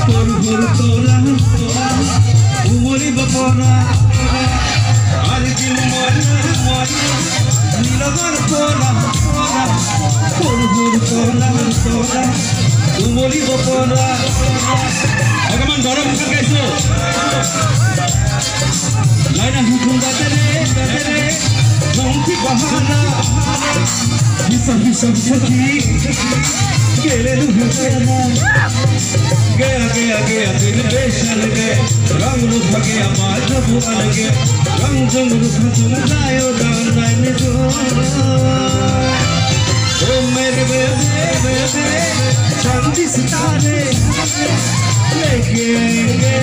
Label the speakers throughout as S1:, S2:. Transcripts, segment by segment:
S1: Toru toru tora umori bapora arjun mona mona nilagar tora toru toru tora umori bapora agaman dorong kaiso laina hukum gatere nongki bahana bisa sakhi gele luhena गया दिल बेशन गए रंग रूप गया बाज बुआ लगे रंग जंग रूप तुम जायो दान जो ओ मेरे बेबे चांदी सितारे लेके आएंगे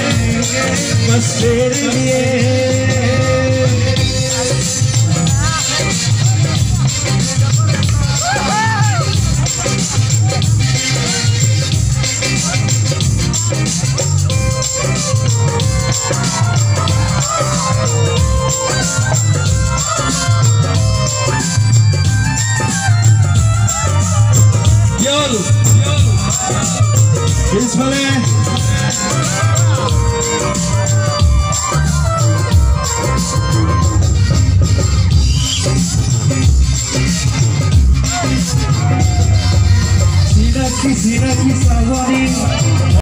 S1: बस तेरे लिए This one Siraki sawari